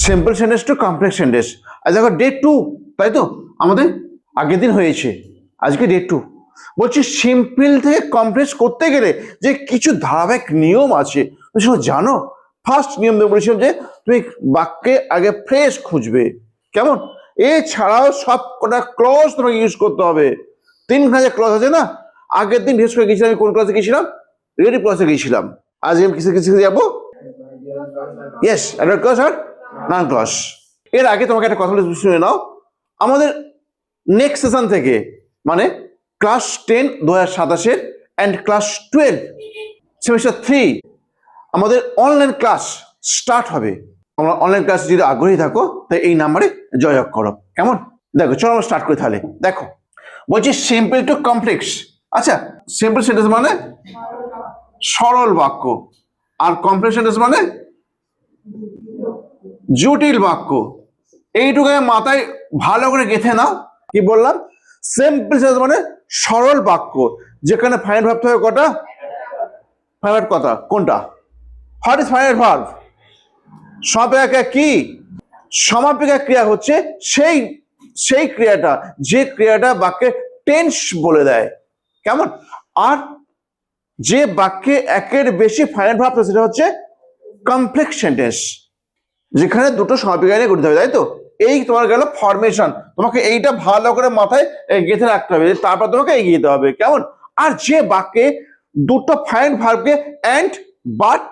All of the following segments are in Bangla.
Simple sentence to complex sentence. আজ দেখো ডে 2, তাই তো আমাদের আগের দিন হয়েছে, আজকে ডে 2। বলছি সিম্পল থেকে কমপ্লেক্স করতে গেলে যে কিছু ধারাবাহিক নিয়ম আছে তুমি জানো। ফার্স্ট নিয়ম বলেছিলাম যে তুমি বাক্যে আগে ফ্রেজ খুঁজবে, কেমন? এছাড়াও সব কটা ক্লজ তোমাকে ইউজ করতে হবে। 3খানা যে ক্লজ আছে না, আগের দিন বিশেষ করে গেছিলাম আমি কোন ক্লজে গেছিলাম? রিলেটিভ ক্লজে গেছিলাম। আজ আমি কিসে কিসে যাবো? ইয়েস, অ্যাডভার্ব ক্লজ আর নাউন ক্লজ। এর আগে তোমাকে একটা কথা বলে শুনে নাও, আমাদের নেক্সট সেশন থেকে মানে ক্লাস 10 2027 অ্যান্ড ক্লাস 12 সেমিস্টার 3 আমাদের অনলাইন ক্লাস স্টার্ট হবে। তোমরা অনলাইন ক্লাসে যদি আগ্রহী থাকো তাই এই নাম্বারে যোগাযোগ করো, কেমন? দেখো চলো আমরা স্টার্ট করি তাহলে। দেখো বলছি সিম্পল টু কমপ্লেক্স। আচ্ছা, সিম্পল সেন্টেন্স মানে সরল বাক্য, আর কমপ্লেক্স সেন্টেন্স মানে জটিল বাক্য। এইটুকু মাথায় ভালো করে গেঁথে নাও। কি বললাম? সিম্পল সেন্টেন্স মানে সরল বাক্য যেখানে ফাইনাইট ভার্ব থাকে কটা? ফাইনাইট কথা কোনটা? What is finite verb? সমাপিকা কি? সমাপিকা ক্রিয়া হচ্ছে সেই ক্রিয়াটা যে ক্রিয়াটা বাক্যে টেন্স বলে দেয়, কেমন? আর যে বাক্যে একের বেশি ফাইনাইট ভার্ব সেটা হচ্ছে কমপ্লেক্স সেন্টেন্স, যেখানে দুটো সমাপিকা নিয়ে গঠিত হবে, তাই তো? এই তোমার গেল ফরমেশন। তোমাকে এইটা ভালো করে মাথায় গেঁথে রাখতে হবে, তারপর তোমাকে এগিয়ে যেতে হবে, কেমন? আর যে বাক্যে দুটো ফাইনাইট ভার্বকে এন্ড, বাট,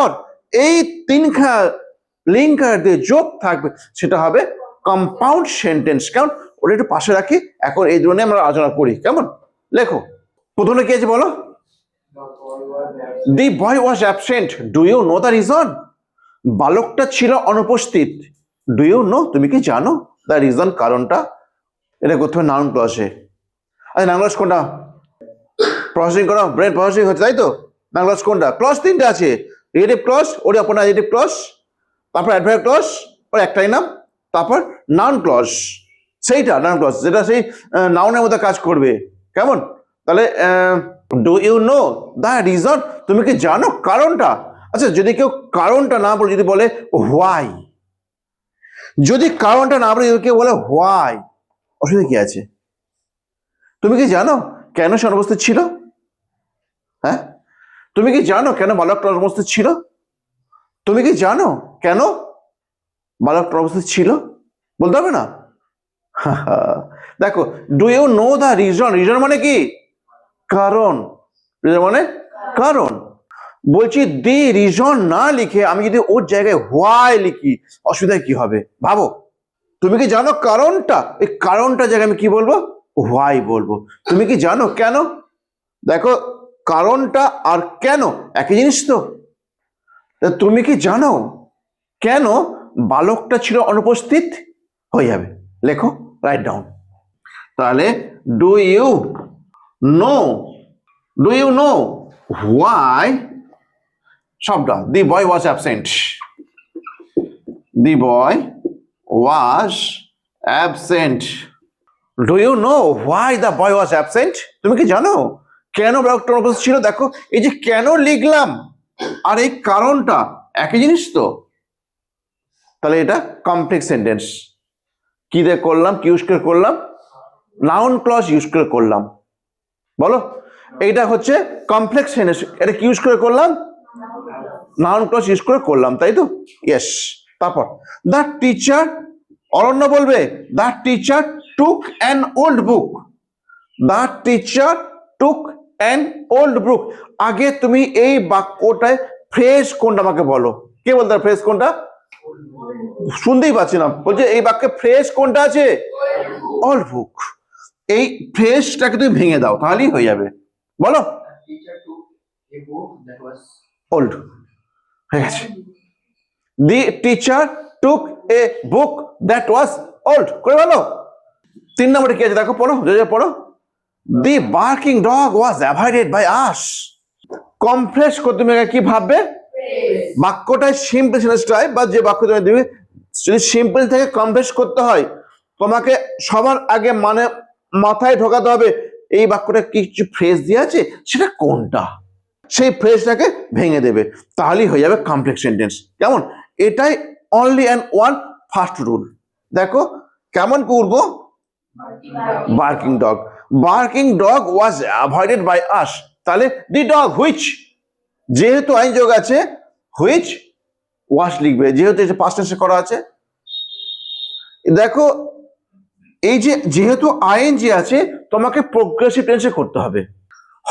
অর এই তিনখানা লিঙ্কার দিয়ে যোগ থাকবে সেটা হবে কম্পাউন্ড সেন্টেন্স, কেমন? ওটা একটু পাশে রাখি, এখন এই ধরনের আমরা আলোচনা করি, কেমন? লেখো প্রথমে কি আছে বলো? The boy was absent. Do you know the reason? বালকটা ছিল অনুপস্থিত। Do you know? তুমি কি জানো the reason? কারণটা। এটা করতে হবে নাউন ক্লজে। আচ্ছা নাউন ক্লজ কোনটা? প্রসেসিং করো, ব্রেন প্রসেসিং হচ্ছে, তাই তো? নাউন ক্লজ কোনটা? ক্লজ 3টে আছে, রিলেটিভ ক্লজ, ওর অপর অ্যাডজেক্টিভ ক্লজ, তারপর অ্যাডভার্ব ক্লজ, ওর একটাই নাম, তারপর নাউন ক্লজ। সেইটা নাউন ক্লজ যেটা সেই নাউনের মধ্যে কাজ করবে, কেমন? তাহলে do you know the reason? তুমি কি জানো কারণটা? আচ্ছা যদি কেউ কারণটা না বলে যদি বলে হোয়াই, যদি কারণটা না বলে যদি কেউ বলে হোয়াই, অসুবিধা কি আছে? তুমি কি জানো কেন সে অনুপস্থিত ছিল? হ্যাঁ, তুমি কি জানো কেন বালকটা অনুপস্থিত ছিল? তুমি কি জানো কেন বালকটা অনুপস্থিত ছিল? বলতে হবে না? দেখো do you know the reason, reason মানে কি? কারণ। রিজন মানে কারণ। বলছি দি রিজন না লিখে আমি যদি ওর জায়গায় হোয়াই লিখি অসুবিধা কি হবে ভাবো? তুমি কি জানো কারণটা, এই কারণটা জায়গায় আমি কি বলবো? হোয়াই বলবো। তুমি কি জানো কেন? দেখো কারণটা আর কেন একই জিনিস তো। তুমি কি জানো কেন বালকটা ছিল অনুপস্থিত? হয়ে যাবে, লেখো, রাইট ডাউন। তাহলে ডু ইউ নো হোয়াই, সবটা the boy was absent, the boy was absent. Do you know why the boy was absent? তুমি কি জানো কেন বালকটা অনুপস্থিত ছিল? দেখো এই যে কেন লিখলাম আর এই কারণটা একই জিনিস তো। তাহলে এটা কমপ্লেক্স সেন্টেন্স। কি দিয়ে করলাম? কি ইউজ করে করলাম? নাউন ক্লজ ইউজ করে করলাম। বলো এইটা হচ্ছে কমপ্লেক্স সেন্টেন্স, এটা কি ইউজ করে করলাম? নাউন ক্লজ ইউজ করে করলাম, তাই তো? ইয়েস। তারপর দ্য টিচার, অরণ্য বলবে the teacher took an old book. The teacher took an old book. আগে তুমি এই বাক্যটায় ফ্রেজ কোনটা আমাকে বলো। কে বলতে ফ্রেজ কোনটা? শুনতেই পাচ্ছি না, বলছে এই বাক্যে ফ্রেজ কোনটা আছে? Old book. এই ফ্রেজটাকে তুমি ভেঙে দাও তাহলেই হয়ে যাবে। বলো ওল্ড, হয়ে গেছে। The teacher took a book that was old করে বলো। 3 নম্বরে কি আছে দেখো, পড়ো, পড়ো। The barking dog was avoided by us. Complex করতে তুমি কি ভাববে? বাক্যটাই সিম্পল সেন্টেন্সটাই বা যে বাক্য তুমি দিবে যদি সিম্পল থেকে কমপ্লেক্স করতে হয় তোমাকে সবার আগে মানে মাথায় ঢোকাতে হবে এই বাক্যটা কিছু ফ্রেজ দিয়ে আছে সেটা কোনটা। সেই ফ্রেজটাকে ভেঙে দেবে, তাহলেই হয়ে যাবে কমপ্লেক্স সেন্টেন্স। কেমন? এটাই only and one first rule. দেখো কেমন করবো, barking dog, barking dog was avoided by us, তাহলে দি ডগ হুইচ, যেহেতু আইন যোগ আছে হুইচ ওয়াজ লিখবে, যেহেতু এটা পাস্ট টেন্সে করা আছে। দেখো এই যে যেহেতু আইএনজি আছে তোমাকে প্রোগ্রেসিভ টেন্সে করতে হবে,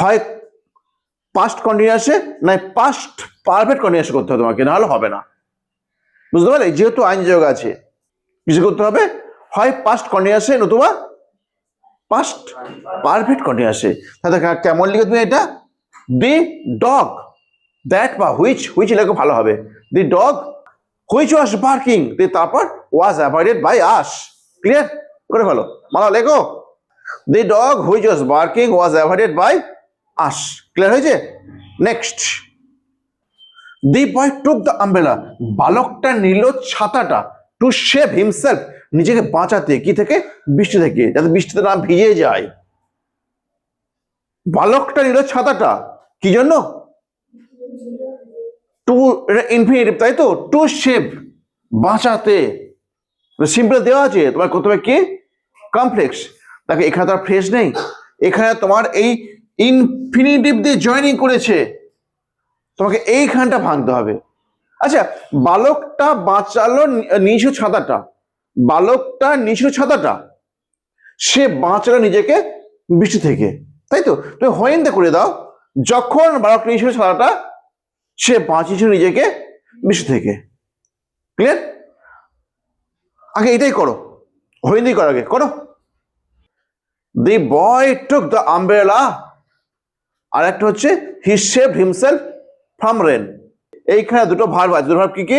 হয় পাস্ট কন্টিনিউয়াসে না পাস্ট পারফেক্ট কন্টিনিউয়াসে করতে হবে তোমাকে, নাহলে হবে না। বুঝতে পারলে? যেহেতু আইনজি যোগ আছে কিছু করতে হবে, হয় পাস্ট কন্টিনিউয়াসে নতুবা পাস্ট পারফেক্ট কন্টিনিউয়াসে। তাহলে কেমন লিখে তুমি এটা, দি ডগ দ্যাট বা হুইচ, হুইচ লেখো ভালো হবে, the dog which was barking, তারপর was avoided by us. Clear করে ফেলো, মালা লেখো, the dog which was barking was avoided by us. Clear হয়েছে? Next, the boy took the umbrella, বালকটা নিল ছাতাটা, টু সেভ হিমসেলফ, নিজেকে বাঁচাতে, কি থেকে? বৃষ্টি থেকে, যাতে বৃষ্টিতে না ভিজে যায়। বালকটা নিল ছাতাটা কি জন্য? টু, এটা ইনফিনিটিভ তাই তো, টু সেভ বাঁচাতে, সিম্পল দেওয়া আছে, তোমার করতে হবে কি কমপ্লেক্স। দেখো এখানে তো আর ফ্রেজ নেই, এখানে তোমার এই ইনফিনিটিভ দিয়ে জয়েনিং করেছে, তোমাকে এইখানটা ভাঙতে হবে। আচ্ছা, বালকটা বাঁচালো নিচু ছাতাটা, বালকটা নিচু ছাতাটা, সে বাঁচালো নিজেকে বৃষ্টি থেকে, তাই তো? তুমি হইন্দে করে দাও, যখন বালক নিচু ছাতাটা, সে বাঁচিয়েছিল নিজেকে বৃষ্টি থেকে। ক্লিয়ার? আগে এটাই করো, হইন্দি করো, আগে করো। দি বয় টুক দ্য আমব্রেলা, আর একটা হচ্ছে he saved himself from rain. এইখানে দুটো ভার্ব আছে, দুটো ভার্ব কি কি?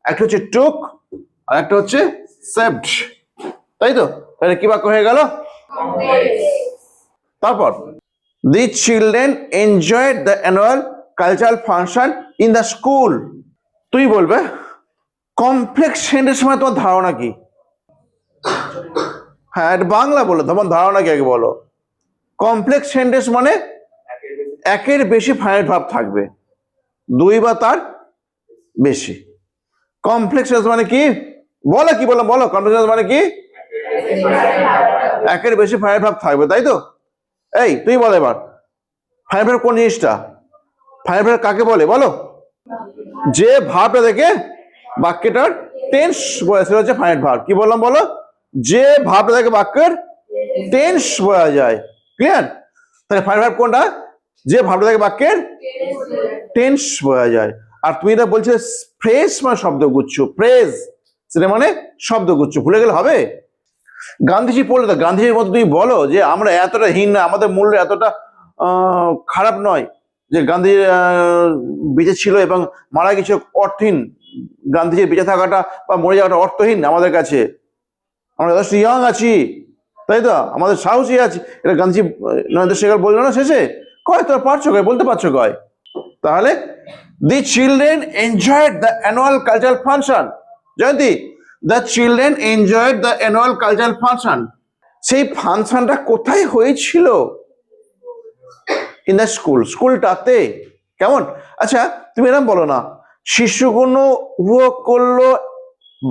একটা হচ্ছে টুক আর একটা হচ্ছে সেভড, তাই তো? তাহলে কি বাক্য হয়ে গেল? তারপর দি children enjoyed the annual cultural function in the school. তুই বলবে কমপ্লেক্স সেন্টেন্স মানে তোমার ধারণা কি? হ্যাঁ, এটা বাংলা বলো, তোমার ধারণা কি আগে বলো। কমপ্লেক্স সেন্টেন্স মানে একের বেশি ফাইনাইট ভার্ব থাকবে, দুই বা তার বেশি। কমপ্লেক্স মানে কি বলো, কি বলো বলো, কমপ্লেক্স মানে কি? একের বেশি ফাইনাইট ভার্ব থাকবে, তাই তো? এই তুই বল এবার, ফাইনাইট ভার্ব কোন জিনিসটা? ফাইনাইট ভার্ব কাকে বলে বলো? যে ভার্বটা দেখে বাক্যটার টেন্স বোঝা, সেটা হচ্ছে ফাইনাইট ভার্ব। কি বললাম বলো? যে ভার্বটা দেখে বাক্যের টেন্স বোঝা যায়। ক্লিয়ার? তাহলে ফাইনাইট ভার্ব কোনটা? যে ভার্বটা দেখে বাক্যের টেন্স বোঝা যায়। আর তুমি এটা বলছিলে ফ্রেজ মানে শব্দগুচ্ছ, ফ্রেজ সেটা মানে শব্দগুচ্ছ, ভুলে গেলে হবে? গান্ধীজি পড়লে তো গান্ধীজির মতো তুমি বলো যে আমরা এতটা হীন না, আমাদের মূল্য এতটা খারাপ নয়, যে গান্ধী বেঁচে ছিল এবং মারা গেছে অর্থহীন, গান্ধীজির বেঁচে থাকাটা বা মরে যাওয়াটা অর্থহীন আমাদের কাছে, আমরা যথেষ্ট ইয়ং আছি, তাই তো? আমাদের সাহসী আছি, এটা গান্ধীজি নরেন্দ্র শেখর বললো না শেষে? কয় তোরা পারছো, কয় বলতে পারছো কয়? তাহলে the children enjoyed the annual cultural function. Jayanti, the children enjoyed the annual cultural function, সেই ফাংশনটা কোথায় হয়েছিল? ইন দ্য স্কুল, স্কুলটাতে। কেমন? আচ্ছা তুমি এরকম বলো না, শিশুগুলো উপভোগ করলো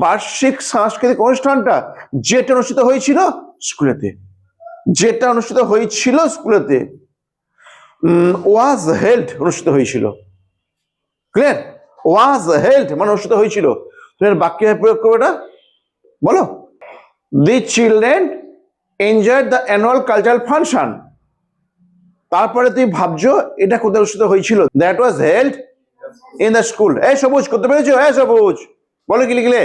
বার্ষিক সাংস্কৃতিক অনুষ্ঠানটা, যেটা অনুষ্ঠিত হয়েছিল স্কুলেতে, যেটা অনুষ্ঠিত হয়েছিল স্কুলেতে, ওয়াজ হেল্ড অনুষ্ঠিত হয়েছিল। ক্লিয়ার? ওয়াজ হেল্ড মানে অনুষ্ঠিত হয়েছিল। তুমি বাক্যে প্রয়োগ করবে এটা, বলো দি children enjoyed the annual cultural function, তারপরে তুমি ভাবছো এটা কোথায় অনুষ্ঠিত হয়েছিল, that was held in the school. এই সবুজ করতে পেরেছো? হ্যাঁ সবুজ বলো, কি লিখলে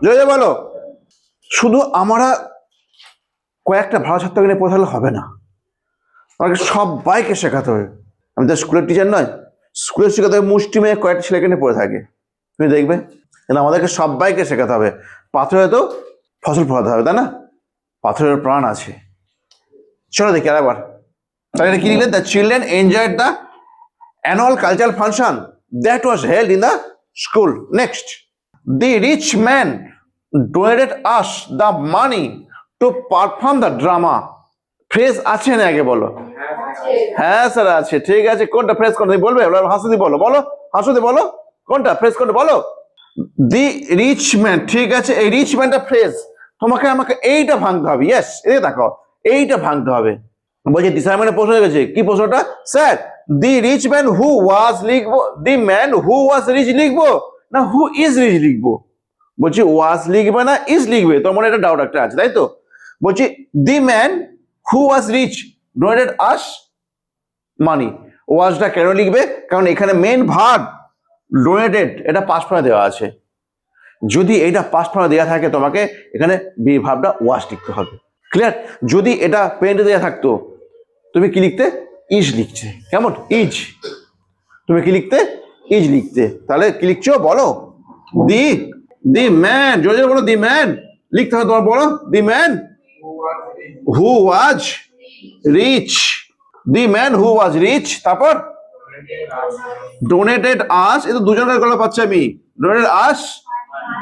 জয় বলো। শুধু আমরা কয়েকটা ভালো ছাত্রকে নিয়ে পড়ালে হবে না, আমাকে সবাইকে শেখাতে হবে। আমি তো স্কুলের টিচার নয়, স্কুলের শেখাতে হবে মুষ্টি মেয়ে কয়েকটা ছেলেকে নিয়ে পড়ে থাকে, তুমি দেখবে। কিন্তু আমাদেরকে সবাইকে শেখাতে হবে। পাথরে তো ফসল ফলাতে হবে, তাই না? পাথরের প্রাণ আছে। চলো দেখি আরেকবার, তাহলে কি লিখলেন? The children enjoyed the annual cultural function that was held in the school. Next, the rich man donated us the money to perform the drama. Phrase আছে না আগে বলো? হ্যাঁ স্যার আছে। ঠিক আছে, কোনটা ফ্রেজ কোনটা বলবে? হাসুদি বলো, বলো হাসুদি বলো, কোনটা ফ্রেজ কোনটা বলো? দি রিচ ম্যান। ঠিক আছে, এই রিচ ম্যানটা ফ্রেজ। তোমাকে আমাকে এইটা ভাঙতে হবে। ইয়েস, এই দেখো, এইটা ভাঙতে হবে। বলছি ডিসাইনমেন্টের প্রশ্ন হয়ে গেছে। কি প্রশ্নটা? Sir the rich man who was লিখবো, the man who was rich লিখবো, না হু ইজ রিচ লিখবো? বলছি ওয়াজ লিখবে না ইজ লিখবে? তোমার মনে এটা ডাউট একটা আছে, তাই তো? বলছি the man who was rich donated us money. ওয়াজটা কেন লিখবে? কারণ এখানে মেন ভার্ব ডোনেটেড, এটা পাস্ট ফর্মে দেওয়া আছে। যদি এটা পাস্ট ফর্মে দেওয়া থাকে তোমাকে এখানে বি ভার্বটা ওয়াজ লিখতে হবে। ক্লিয়ার? যদি এটা পেন্টে দেওয়া থাকতো তুমি কি লিখতে? ইজ লিখছে। কেমন? ইজ। তুমি কি লিখতে? ইজ লিখতে। তাহলে কি লিখছো বলো? দি দি ম্যান, জোরে জোরে বলো, দি ম্যান লিখতে হবে তোমার। বলো the man who was rich, the man who was rich, তারপর ডোনেটেড আস, এই তো দুজনের গলা পাচ্ছি আমি, ডোনেটেড আস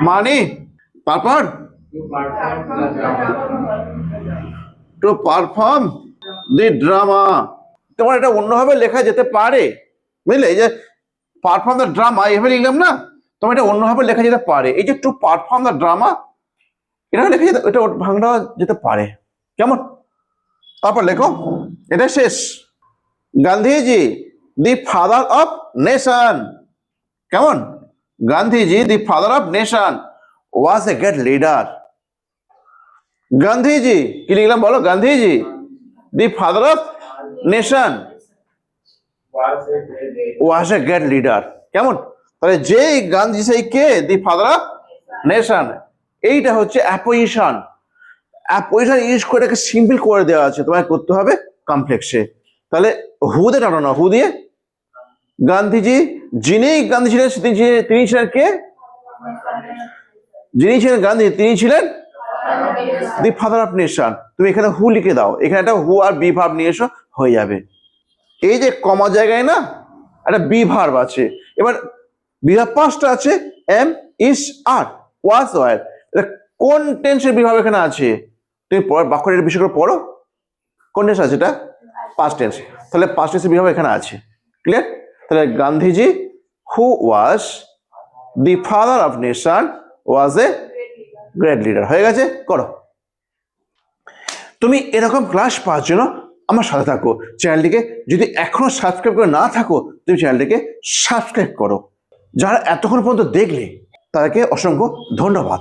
মানে, তারপর টু পারফর্ম দি ড্রামা। তোমার এটা অন্যভাবে লেখা যেতে পারে, বুঝলে? এই যে পারফর্ম দ্য ড্রামা এভাবে লিখলাম না, তোমার এটা অন্যভাবে লেখা যেতে পারে। এই যে টু পারফর্ম দ্য ড্রামা, এটা লেখা যেতে, এটা ভাঙা যেতে পারে। কেমন? তারপর লেখো, এটা শেষ। Gandhiji the father of nation. কেমন? Gandhiji the father of nation was a great leader. Gandhiji কি লিখলাম বলো? Gandhiji the father of nation was a great leader. কেমন? তাহলে যেই গান্ধী সেই কে? The father of nation. এইটা হচ্ছে অ্যাপোজিশন। অ্যাপোজিশন ইউজ করে এটাকে সিম্পল করে দেওয়া আছে, তোমায় করতে হবে কমপ্লেক্সে। তাহলে হু দিয়ে টানো না, হু দিয়ে। গান্ধীজি, যিনি গান্ধী ছিলেন তিনি ছিলেন কে? যিনি ছিলেন গান্ধী তিনি ছিলেন দি ফাদার অফ নেশন। তুমি এখানে হু লিখে দাও, এখানে একটা হু আর বি ভার্ব নিয়ে এসো, হয়ে যাবে। এই যে কমা জায়গায় না একটা বি ভার্ব আছে, এবার বি ভার্ব পাঁচটা আছে, M is R was were. এটা কোন টেন্সের বি ভার্ব এখানে আছে? তুমি বাক্যের বিষয় করে পড়ো, কোন টেন্স আছে? এটা পাস্ট টেন্স। তাহলে পাস্ট টেন্সের বি ভার্ব এখানে আছে। ক্লিয়ার? তাহলে Gandhiji who was the father of nation was a great leader. হয়ে গেছে? করো। তুমি এরকম ক্লাস পাওয়ার জন্য আমার সাথে থাকো। চ্যানেলটিকে যদি এখনো সাবস্ক্রাইব করে না থাকো, তুমি চ্যানেলটিকে সাবস্ক্রাইব করো। যারা এতক্ষণ পর্যন্ত দেখলে তাদেরকে অসংখ্য ধন্যবাদ।